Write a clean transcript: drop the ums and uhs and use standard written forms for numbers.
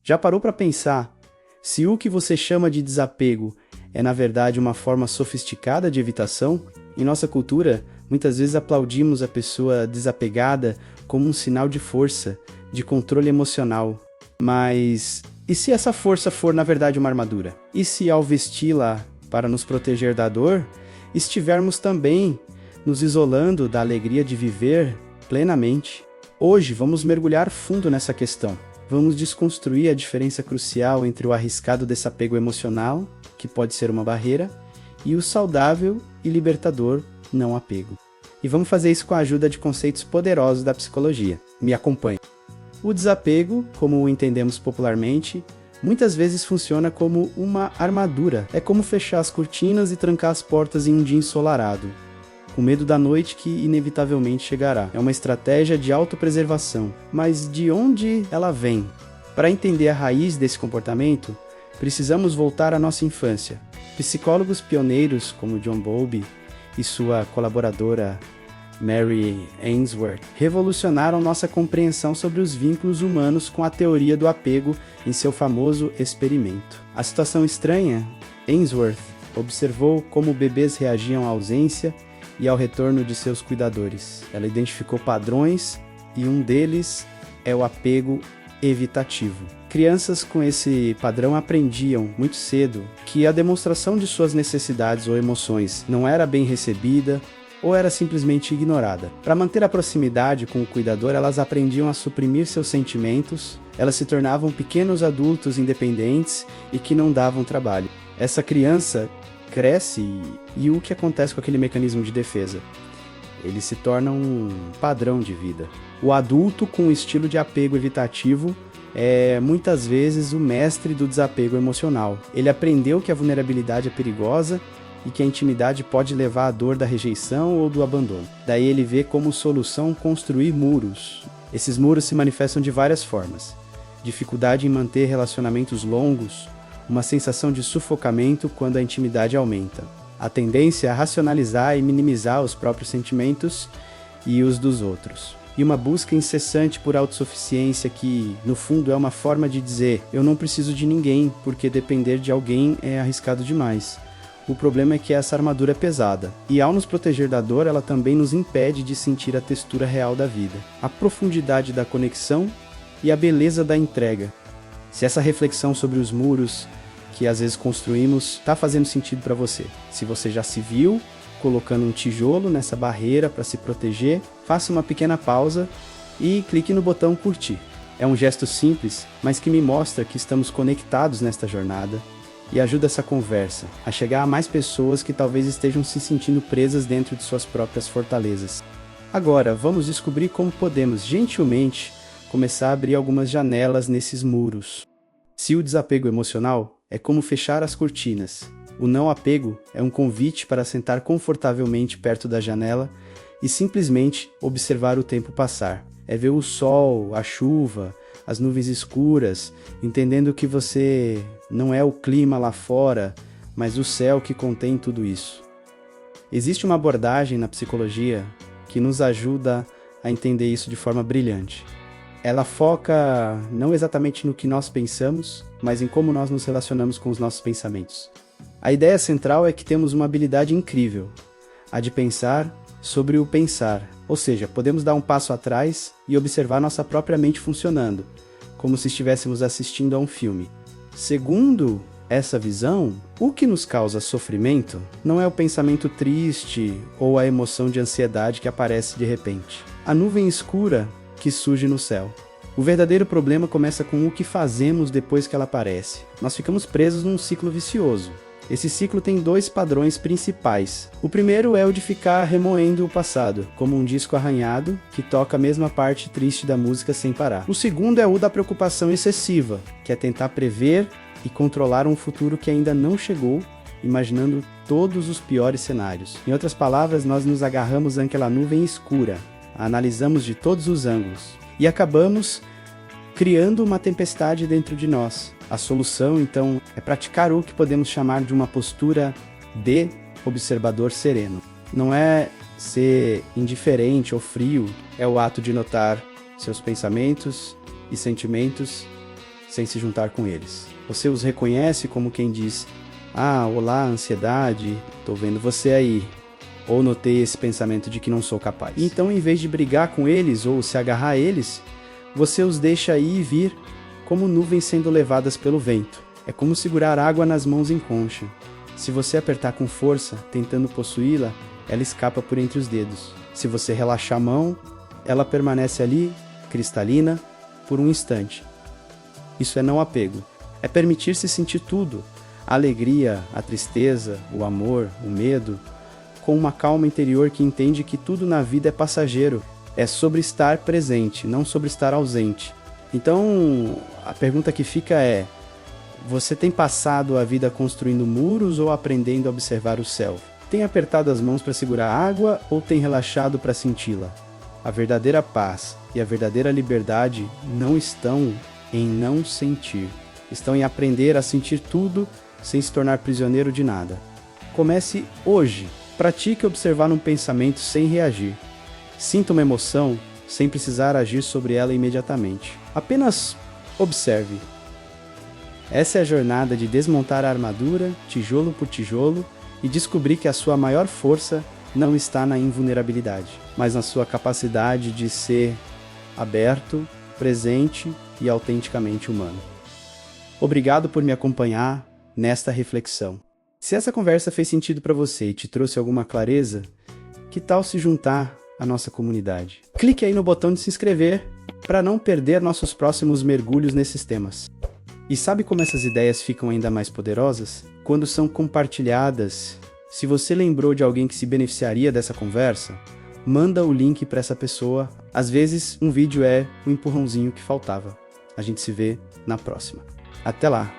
Já parou para pensar se o que você chama de desapego é na verdade uma forma sofisticada de evitação? Em nossa cultura, muitas vezes aplaudimos a pessoa desapegada como um sinal de força, de controle emocional. Mas e se essa força for na verdade uma armadura? E se ao vesti-la para nos proteger da dor, estivermos também nos isolando da alegria de viver plenamente? Hoje vamos mergulhar fundo nessa questão. Vamos desconstruir a diferença crucial entre o arriscado desapego emocional, que pode ser uma barreira, e o saudável e libertador não apego. E vamos fazer isso com a ajuda de conceitos poderosos da psicologia. Me acompanhe. O desapego, como o entendemos popularmente, muitas vezes funciona como uma armadura. É como fechar as cortinas e trancar as portas em um dia ensolarado, com medo da noite que inevitavelmente chegará. É uma estratégia de autopreservação. Mas de onde ela vem? Para entender a raiz desse comportamento, precisamos voltar à nossa infância. Psicólogos pioneiros como John Bowlby e sua colaboradora Mary Ainsworth revolucionaram nossa compreensão sobre os vínculos humanos com a teoria do apego em seu famoso experimento. A situação estranha, Ainsworth observou como bebês reagiam à ausência e ao retorno de seus cuidadores. Ela identificou padrões e um deles é o apego evitativo. Crianças com esse padrão aprendiam muito cedo que a demonstração de suas necessidades ou emoções não era bem recebida ou era simplesmente ignorada. Para manter a proximidade com o cuidador, elas aprendiam a suprimir seus sentimentos, elas se tornavam pequenos adultos independentes e que não davam trabalho. Essa criança cresce e o que acontece com aquele mecanismo de defesa? Ele se torna um padrão de vida. O adulto com um estilo de apego evitativo é muitas vezes o mestre do desapego emocional. Ele aprendeu que a vulnerabilidade é perigosa e que a intimidade pode levar à dor da rejeição ou do abandono. Daí ele vê como solução construir muros. Esses muros se manifestam de várias formas. Dificuldade em manter relacionamentos longos, uma sensação de sufocamento quando a intimidade aumenta. A tendência a racionalizar e minimizar os próprios sentimentos e os dos outros. E uma busca incessante por autossuficiência que, no fundo, é uma forma de dizer: eu não preciso de ninguém, porque depender de alguém é arriscado demais. O problema é que essa armadura é pesada, e ao nos proteger da dor, ela também nos impede de sentir a textura real da vida, a profundidade da conexão e a beleza da entrega. Se essa reflexão sobre os muros que às vezes construímos está fazendo sentido para você, se você já se viu colocando um tijolo nessa barreira para se proteger, faça uma pequena pausa e clique no botão curtir. É um gesto simples, mas que me mostra que estamos conectados nesta jornada e ajuda essa conversa a chegar a mais pessoas que talvez estejam se sentindo presas dentro de suas próprias fortalezas. Agora, vamos descobrir como podemos gentilmente começar a abrir algumas janelas nesses muros. Se o desapego emocional é como fechar as cortinas, o não apego é um convite para sentar confortavelmente perto da janela e simplesmente observar o tempo passar. É ver o sol, a chuva, as nuvens escuras, entendendo que você não é o clima lá fora, mas o céu que contém tudo isso. Existe uma abordagem na psicologia que nos ajuda a entender isso de forma brilhante. Ela foca não exatamente no que nós pensamos, mas em como nós nos relacionamos com os nossos pensamentos. A ideia central é que temos uma habilidade incrível, a de pensar sobre o pensar, ou seja, podemos dar um passo atrás e observar nossa própria mente funcionando, como se estivéssemos assistindo a um filme. Segundo essa visão, o que nos causa sofrimento não é o pensamento triste ou a emoção de ansiedade que aparece de repente. A nuvem escura que surge no céu. O verdadeiro problema começa com o que fazemos depois que ela aparece. Nós ficamos presos num ciclo vicioso. Esse ciclo tem dois padrões principais. O primeiro é o de ficar remoendo o passado, como um disco arranhado que toca a mesma parte triste da música sem parar. O segundo é o da preocupação excessiva, que é tentar prever e controlar um futuro que ainda não chegou, imaginando todos os piores cenários. Em outras palavras, nós nos agarramos àquela nuvem escura, a analisamos de todos os ângulos e acabamos criando uma tempestade dentro de nós. A solução, então, é praticar o que podemos chamar de uma postura de observador sereno. Não é ser indiferente ou frio, é o ato de notar seus pensamentos e sentimentos sem se juntar com eles. Você os reconhece como quem diz: ah, olá, ansiedade, tô vendo você aí. Ou notei esse pensamento de que não sou capaz. Então, em vez de brigar com eles ou se agarrar a eles, você os deixa ir e vir como nuvens sendo levadas pelo vento. É como segurar água nas mãos em concha. Se você apertar com força, tentando possuí-la, ela escapa por entre os dedos. Se você relaxar a mão, ela permanece ali, cristalina, por um instante. Isso é não apego. É permitir-se sentir tudo, a alegria, a tristeza, o amor, o medo, com uma calma interior que entende que tudo na vida é passageiro. É sobre estar presente, não sobre estar ausente. Então, a pergunta que fica é: você tem passado a vida construindo muros ou aprendendo a observar o céu? Tem apertado as mãos para segurar a água ou tem relaxado para senti-la? A verdadeira paz e a verdadeira liberdade não estão em não sentir. Estão em aprender a sentir tudo sem se tornar prisioneiro de nada. Comece hoje. Pratique observar um pensamento sem reagir. Sinta uma emoção sem precisar agir sobre ela imediatamente. Apenas observe. Essa é a jornada de desmontar a armadura, tijolo por tijolo, e descobrir que a sua maior força não está na invulnerabilidade, mas na sua capacidade de ser aberto, presente e autenticamente humano. Obrigado por me acompanhar nesta reflexão. Se essa conversa fez sentido para você e te trouxe alguma clareza, que tal se juntar à nossa comunidade? Clique aí no botão de se inscrever para não perder nossos próximos mergulhos nesses temas. E sabe como essas ideias ficam ainda mais poderosas? Quando são compartilhadas. Se você lembrou de alguém que se beneficiaria dessa conversa, manda o link para essa pessoa. Às vezes, um vídeo é o empurrãozinho que faltava. A gente se vê na próxima. Até lá!